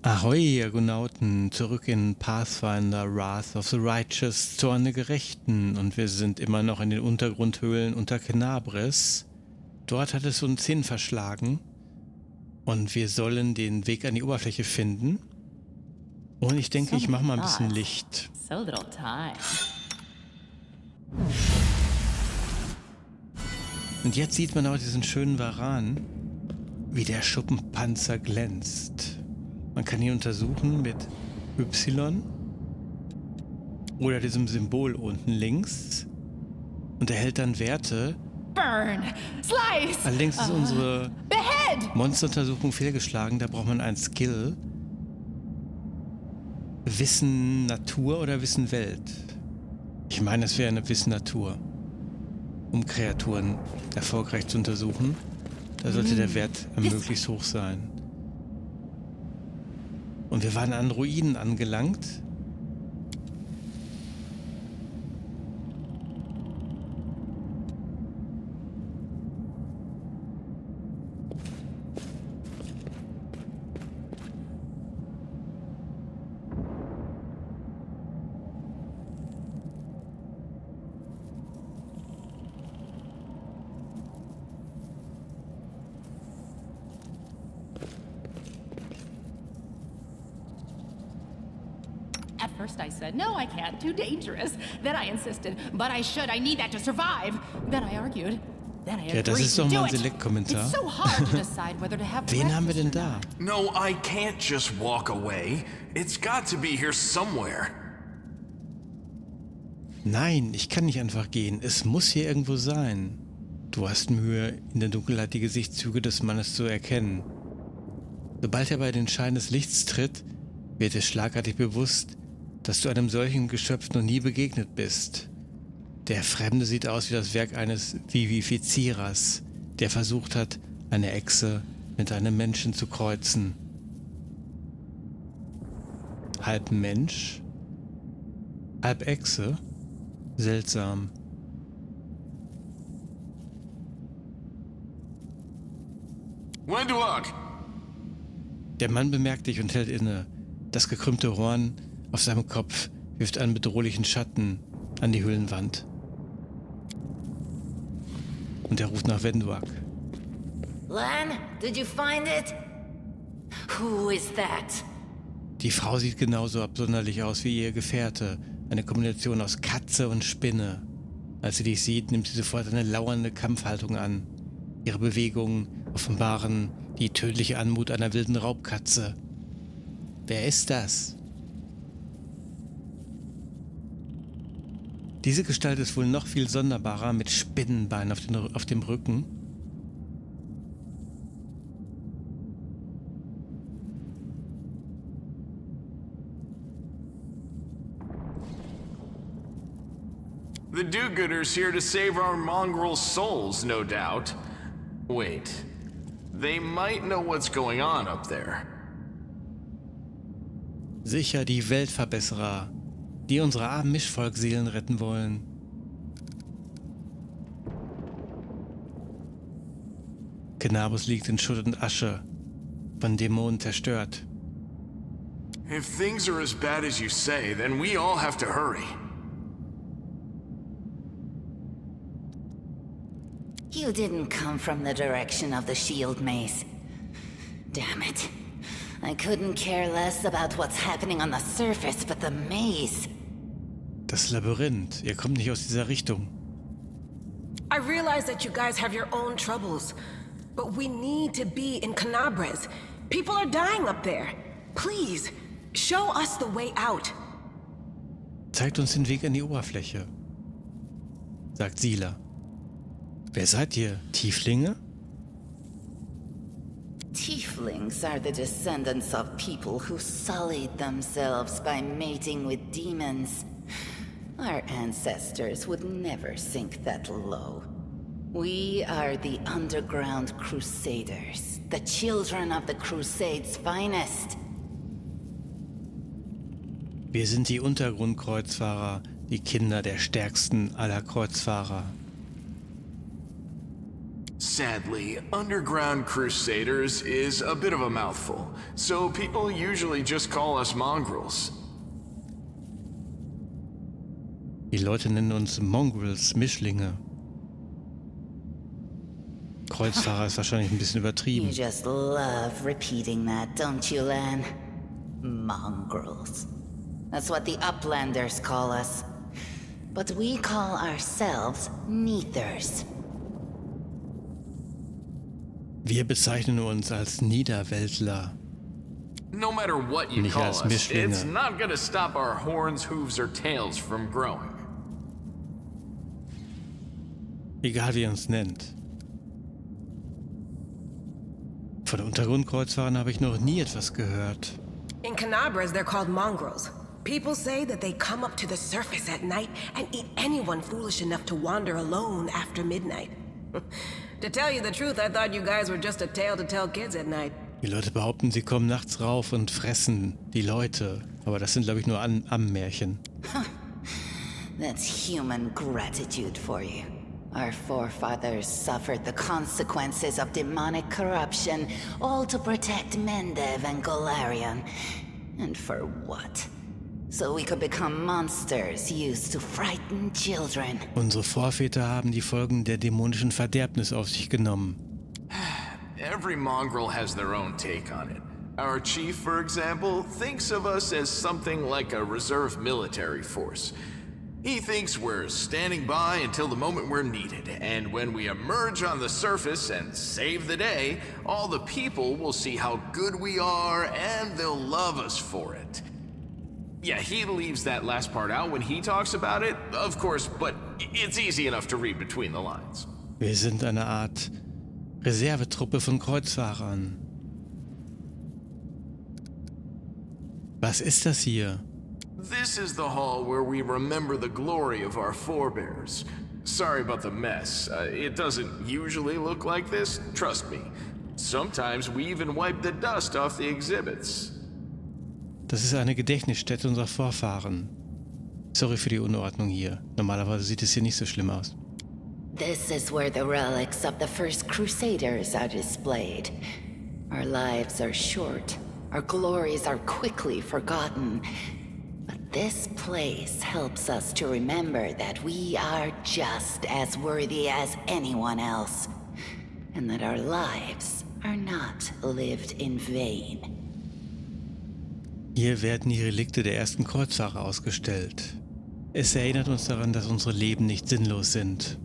Ahoi, Argonauten, zurück in Pathfinder Wrath of the Righteous, Zorn der Gerechten, und wir sind immer noch in den Untergrundhöhlen unter Kenabres. Dort hat es uns hin verschlagen und wir sollen den Weg an die Oberfläche finden. Und ich denke, ich mache mal ein bisschen Licht. So little time. Und jetzt sieht man auch diesen schönen Varan, wie der Schuppenpanzer glänzt. Man kann ihn untersuchen mit Y oder diesem Symbol unten links und erhält dann Werte. Burn! Slice! Allerdings ist unsere Behead! Monsteruntersuchung fehlgeschlagen, da braucht man einen Skill. Wissen Natur oder Wissen Welt? Ich meine, es wäre eine Wissen Natur, um Kreaturen erfolgreich zu untersuchen. Da sollte der Wert möglichst hoch sein. Und wir waren an Ruinen angelangt. At first I said, no, I can't, too dangerous. Then I insisted, but I should, I need that to survive. Then I argued. Then I Ja, das agreed ist to doch do mal ein it. Select-Kommentar. It's so hard to decide whether to have Wen haben wir denn breakfast da? or not. No, I can't just walk away. It's got to be here somewhere. Nein, ich kann nicht einfach gehen. Es muss hier irgendwo sein. Du hast Mühe, in der Dunkelheit die Gesichtszüge des Mannes zu erkennen. Sobald er bei den Schein des Lichts tritt, wird es schlagartig bewusst, dass du einem solchen Geschöpf noch nie begegnet bist. Der Fremde sieht aus wie das Werk eines Vivifizierers, der versucht hat, eine Echse mit einem Menschen zu kreuzen. Halb Mensch? Halb Echse? Seltsam. Wendwalk! Der Mann bemerkt dich und hält inne. Das gekrümmte Horn auf seinem Kopf wirft einen bedrohlichen Schatten an die Höhlenwand. Und er ruft nach Wenduak. Lan, did you find it? Who is that? Die Frau sieht genauso absonderlich aus wie ihr Gefährte. Eine Kombination aus Katze und Spinne. Als sie dich sieht, nimmt sie sofort eine lauernde Kampfhaltung an. Ihre Bewegungen offenbaren die tödliche Anmut einer wilden Raubkatze. Wer ist das? Diese Gestalt ist wohl noch viel sonderbarer, mit Spinnenbeinen auf dem Rücken. The do-gooders here to save our mongrel souls, no doubt. Wait. They might know what's going on up there. Sicher die Weltverbesserer, die unsere armen Mischvolksseelen retten wollen. Kenabres liegt in Schutt und Asche, von Dämonen zerstört. If things are as bad as you say, then we all have to hurry. You didn't come from the direction of the shield maze. Damn it. I couldn't care less about what's happening on the surface, but the maze. Das Labyrinth, ihr kommt nicht aus dieser Richtung. I realize that you guys have your own troubles, but we need to be in Canabres. People are dying up there. Please, show us the way out. Zeigt uns den Weg an die Oberfläche, sagt Sila. Wer seid ihr? Tieflinge? Tieflings are the descendants of people who sullied themselves by mating with demons. Our ancestors would never sink that low. We are the underground crusaders, the children of the Crusades' finest. Wir sind die Untergrundkreuzfahrer, die Kinder der stärksten aller Kreuzfahrer. Sadly, Underground Crusaders is a bit of a mouthful, so people usually just call us mongrels. Die Leute nennen uns Mongrels, Mischlinge. Kreuzfahrer ist wahrscheinlich ein bisschen You übertrieben. just love repeating that, don't you, Lan? Mongrels. That's what the Uplanders call us. But we call ourselves Neathers. Wir bezeichnen uns als Niederweltler. No matter what you Nicht call als us, Mischlinge. it's not gonna stop our horns, hooves, or tails from growing. Egal wie ihr uns nennt. Von Untergrundkreuzfahrern habe ich noch nie etwas gehört. In Canabras, they're called mongrels. People say that they come up to the surface at night and eat anyone foolish enough to wander alone after midnight. To tell you the truth, I thought you guys were just a tale to tell kids at night. Die Leute behaupten, sie kommen nachts rauf und fressen die Leute. Aber das sind, glaube ich, nur Ammärchen. That's human gratitude for you. Our forefathers suffered the consequences of demonic corruption, all to protect Mendev and Golarion. And for what? So we could become monsters used to frighten children. Unsere Vorväter haben die Folgen der dämonischen Verderbnis auf sich genommen. Every mongrel has their own take on it. Our chief, for example, thinks of us as something like a reserve military force. He thinks we're standing by until the moment we're needed, and when we emerge on the surface and save the day, all the people will see how good we are and they'll love us for it. Yeah, he leaves that last part out when he talks about it, of course, but it's easy enough to read between the lines. Wir sind eine Art Reservetruppe von Kreuzfahrern. Was ist das hier? This is the hall where we remember the glory of our forebears. Sorry about the mess. It doesn't usually look like this, trust me. Sometimes we even wipe the dust off the exhibits. Das ist eine Gedächtnisstätte unserer Vorfahren. Sorry für die Unordnung hier. Normalerweise sieht es hier nicht so schlimm aus. This is where the relics of the first Crusaders are displayed. Our lives are short. Our glories are quickly forgotten. But this place helps us to remember that we are just as worthy as anyone else. And that our lives are not lived in vain. Hier werden die Relikte der ersten Kreuzfahrer ausgestellt. Es erinnert uns daran, dass unsere Leben nicht sinnlos sind.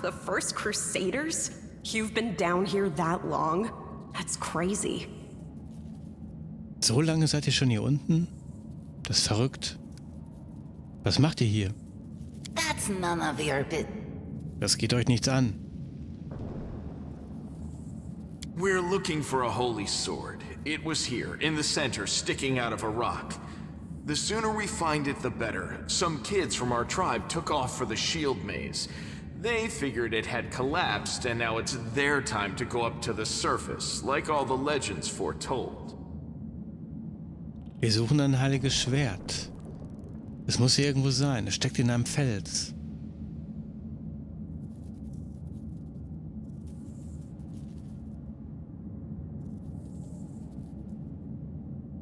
The first Crusaders? You've been down here that long? That's crazy. So lange seid ihr schon hier unten? Das ist verrückt. Was macht ihr hier? That's none of your Das geht euch nichts an. We're looking for a holy sword. It was here, in the center, sticking out of a rock. The sooner we find it, the better. Some kids from our tribe took off for the shield maze. They figured it had collapsed, and now it's their time to go up to the surface, like all the legends foretold. Wir suchen ein heiliges Schwert. Es muss hier irgendwo sein. Es steckt in einem Fels.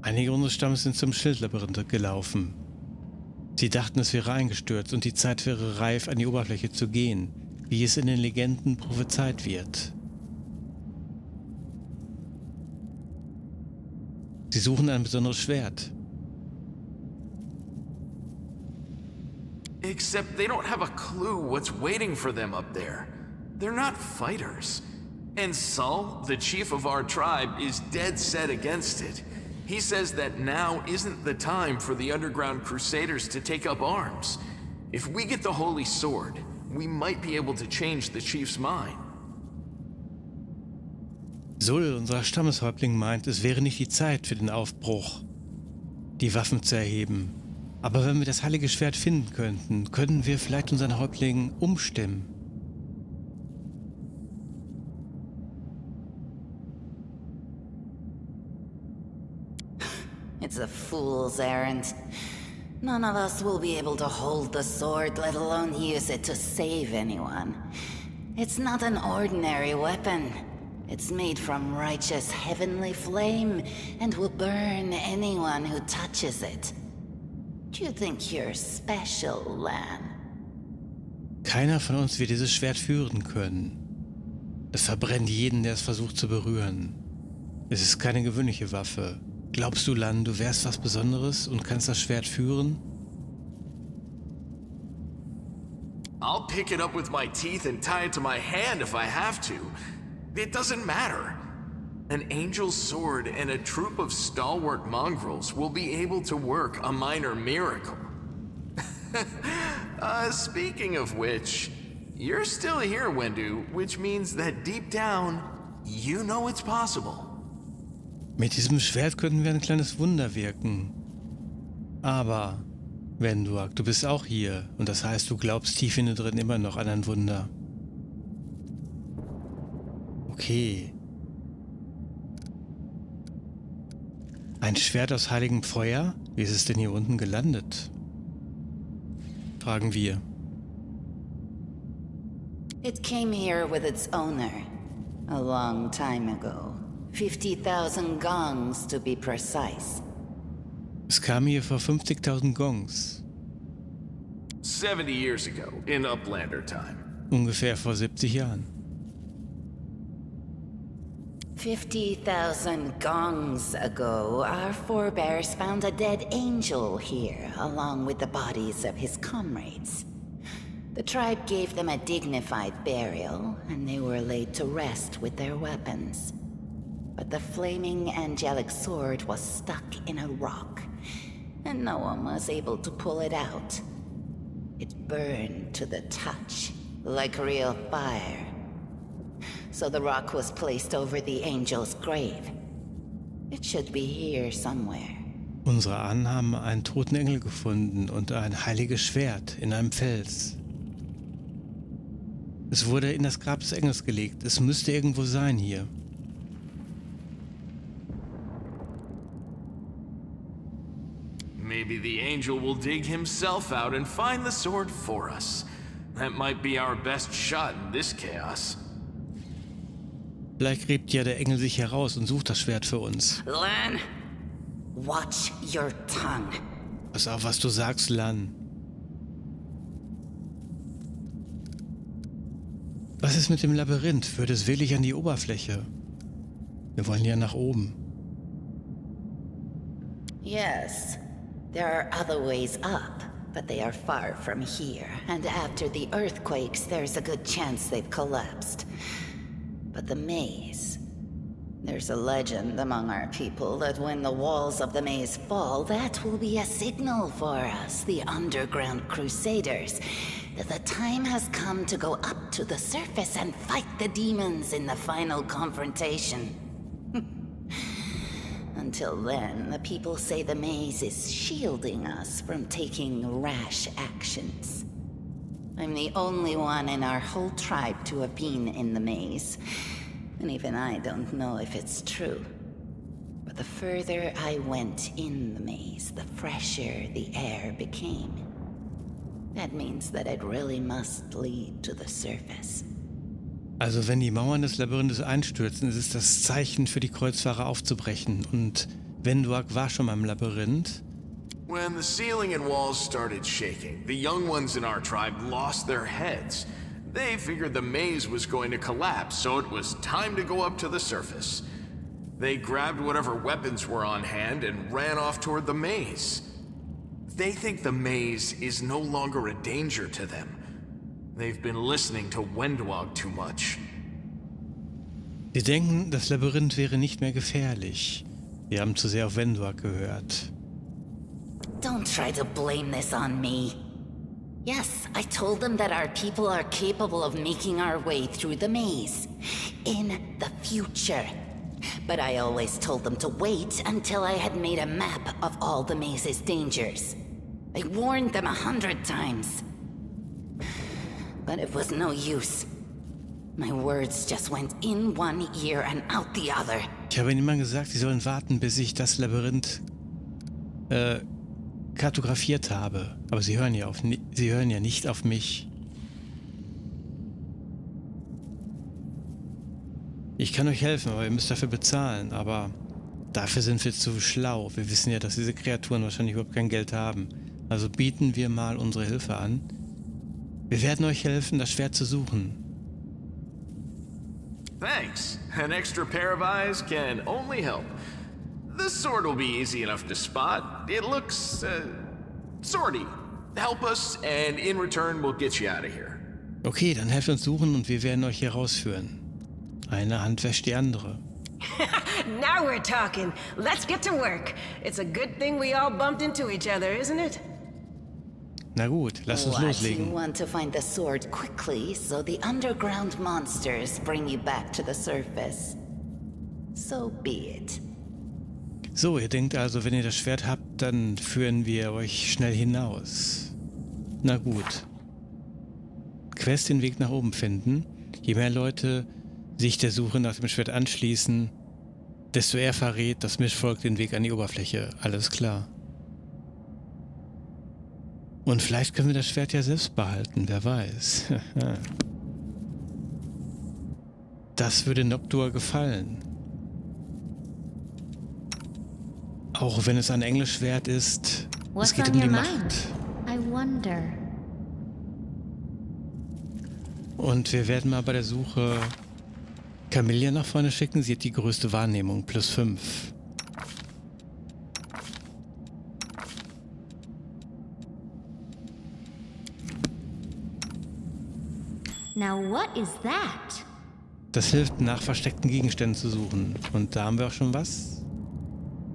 Einige unseres Stammes sind zum Schildlabyrinth gelaufen. Sie dachten, es wäre eingestürzt und die Zeit wäre reif, an die Oberfläche zu gehen, wie es in den Legenden prophezeit wird. Sie suchen ein besonderes Schwert. Except they don't have a clue what's waiting for them up there. They're not fighters. And Saul, the chief of our tribe, is dead set against it. He says that now isn't the time for the Underground Crusaders to take up arms. If we get the Holy Sword, we might be able to change the chief's mind. Sul, unser Stammeshäuptling, meint, es wäre nicht die Zeit für den Aufbruch, die Waffen zu erheben. Aber wenn wir das heilige Schwert finden könnten, können wir vielleicht unseren Häuptling umstimmen. It's a fool's errand. None of us will be able to hold the sword, let alone use it to save anyone. It's not an ordinary weapon. It's made from righteous heavenly flame and will burn anyone who touches it. Do you think you're special, Lan? Keiner von uns wird dieses Schwert führen können. Es verbrennt jeden, der es versucht zu berühren. Es ist keine gewöhnliche Waffe. Glaubst du, Lan, du wärst was Besonderes und kannst das Schwert führen? I'll pick it up with my teeth and tie it to my hand if I have to. It doesn't matter. An angel's sword and a troop of stalwart mongrels will be able to work a minor miracle. Speaking of which, you're still here, Wendu, which means that deep down, you know it's possible. Mit diesem Schwert könnten wir ein kleines Wunder wirken. Aber, Wenduak, du bist auch hier und das heißt, du glaubst tief innen drin immer noch an ein Wunder. Okay. Ein Schwert aus heiligem Feuer? Wie ist es denn hier unten gelandet? Fragen wir. It came here with its owner, a long time ago. 50,000 gongs to be precise. Es kam hier vor 50.000 Gongs. 70 years ago, in Uplander time. Ungefähr vor 70 Jahren. 50,000 gongs ago, our forebears found a dead angel here, along with the bodies of his comrades. The tribe gave them a dignified burial, and they were laid to rest with their weapons. But the flaming angelic sword was stuck in a rock, and no one was able to pull it out. It burned to the touch, like real fire. So the rock was placed over the angel's grave. It should be here somewhere. Unsere Ahnen haben einen toten Engel gefunden und ein heiliges Schwert in einem Fels. Es wurde in das Grab des Engels gelegt. Es müsste irgendwo sein hier. Maybe the angel will dig himself out and find the sword for us. That might be our best shot in this chaos. Vielleicht gräbt ja der Engel sich heraus und sucht das Schwert für uns. Lan, watch your tongue. Pass auf, was du sagst, Lan. Was ist mit dem Labyrinth? Führt es wirklich an die Oberfläche? Wir wollen ja nach oben. Yes, there are other ways up, but they are far from here. And after the earthquakes, there's a good chance they've collapsed. But the maze... There's a legend among our people that when the walls of the maze fall, that will be a signal for us, the underground crusaders, that the time has come to go up to the surface and fight the demons in the final confrontation. Until then, the people say the maze is shielding us from taking rash actions. I'm the only one in our whole tribe to have been in the maze. And even I don't know if it's true. But the further I went in the maze, the fresher the air became. That means that it really must lead to the surface. Also wenn die Mauern des Labyrinthes einstürzen, ist es das Zeichen für die Kreuzfahrer aufzubrechen. Und Wenduak war schon mal im Labyrinth. When the ceiling and walls started shaking, the young ones in our tribe lost their heads. They figured the maze was going to collapse, so it was time to go up to the surface. They grabbed whatever weapons were on hand and ran off toward the maze. They think the maze is no longer a danger to them. They've been listening to Wenduag too much. Sie denken, das Labyrinth wäre nicht mehr gefährlich. Wir haben zu sehr auf Wenduag gehört. Don't try to blame this on me. Yes, I told them that our people are capable of making our way through the maze. In the future. But I always told them to wait until I had made a map of all the maze's dangers. I warned them 100 times. But it was no use. My words just went in one ear and out the other. Ich habe ihnen immer gesagt, sie sollen warten, bis ich das Labyrinth kartografiert habe. Aber sie hören ja nicht auf mich. Ich kann euch helfen, aber ihr müsst dafür bezahlen. Aber dafür sind wir zu schlau. Wir wissen ja, dass diese Kreaturen wahrscheinlich überhaupt kein Geld haben. Also bieten wir mal unsere Hilfe an. Wir werden euch helfen, das Schwert zu suchen. Thanks. An extra pair of eyes can only help. The sword will be easy enough to spot. It looks, swordy. Help us, and in return we'll get you out of here. Okay, dann helft uns suchen und wir werden euch hier rausführen. Eine Hand wäscht die andere. Now we're talking. Let's get to work. It's a good thing we all bumped into each other, isn't it? Na gut, lasst uns What, you loslegen. want to find the sword quickly so the underground monsters bring you back to the surface. So be it. So, ihr denkt also, wenn ihr das Schwert habt, dann führen wir euch schnell hinaus. Na gut. Quest den Weg nach oben finden. Je mehr Leute sich der Suche nach dem Schwert anschließen, desto eher verrät das Mischvolk den Weg an die Oberfläche. Alles klar. Und vielleicht können wir das Schwert ja selbst behalten, wer weiß. Das würde Noctua gefallen. Auch wenn es ein Englischschwert ist, es What's geht on um die your Macht. mind? I wonder. Und wir werden mal bei der Suche Camilla nach vorne schicken. Sie hat die größte Wahrnehmung, +5. Now what is that? Das hilft, nach versteckten Gegenständen zu suchen. Und da haben wir auch schon was.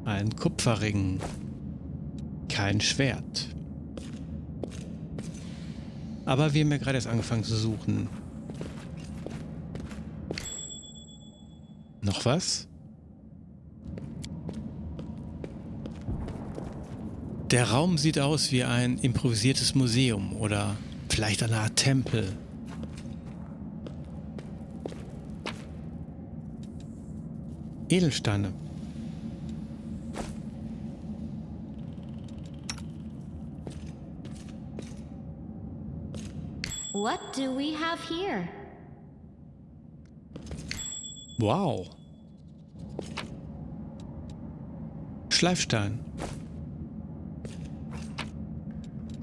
Ein Kupferring. Kein Schwert. Aber wir haben ja gerade erst angefangen zu suchen. Noch was? Der Raum sieht aus wie ein improvisiertes Museum oder vielleicht eine Art Tempel. Edelsteine. What do we have here? Wow. Schleifstein.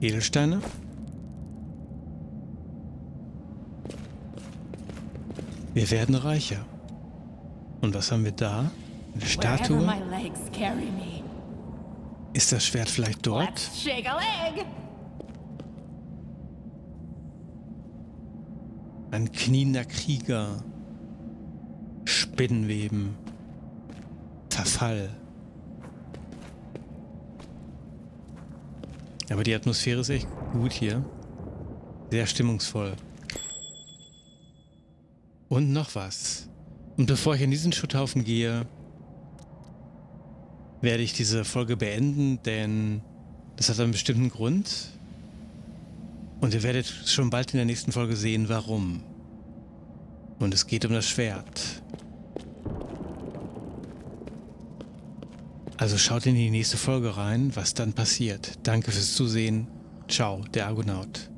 Edelsteine. Wir werden reicher. Und was haben wir da? Eine Wherever Statue? my legs carry me. Ist das Schwert vielleicht dort? Let's shake a leg. Ein kniender Krieger. Spinnenweben. Verfall. Aber die Atmosphäre ist echt gut hier. Sehr stimmungsvoll. Und noch was. Und bevor ich in diesen Schutthaufen gehe, werde ich diese Folge beenden, denn das hat einen bestimmten Grund. Und ihr werdet schon bald in der nächsten Folge sehen, warum. Und es geht um das Schwert. Also schaut in die nächste Folge rein, was dann passiert. Danke fürs Zusehen. Ciao, der Argonaut.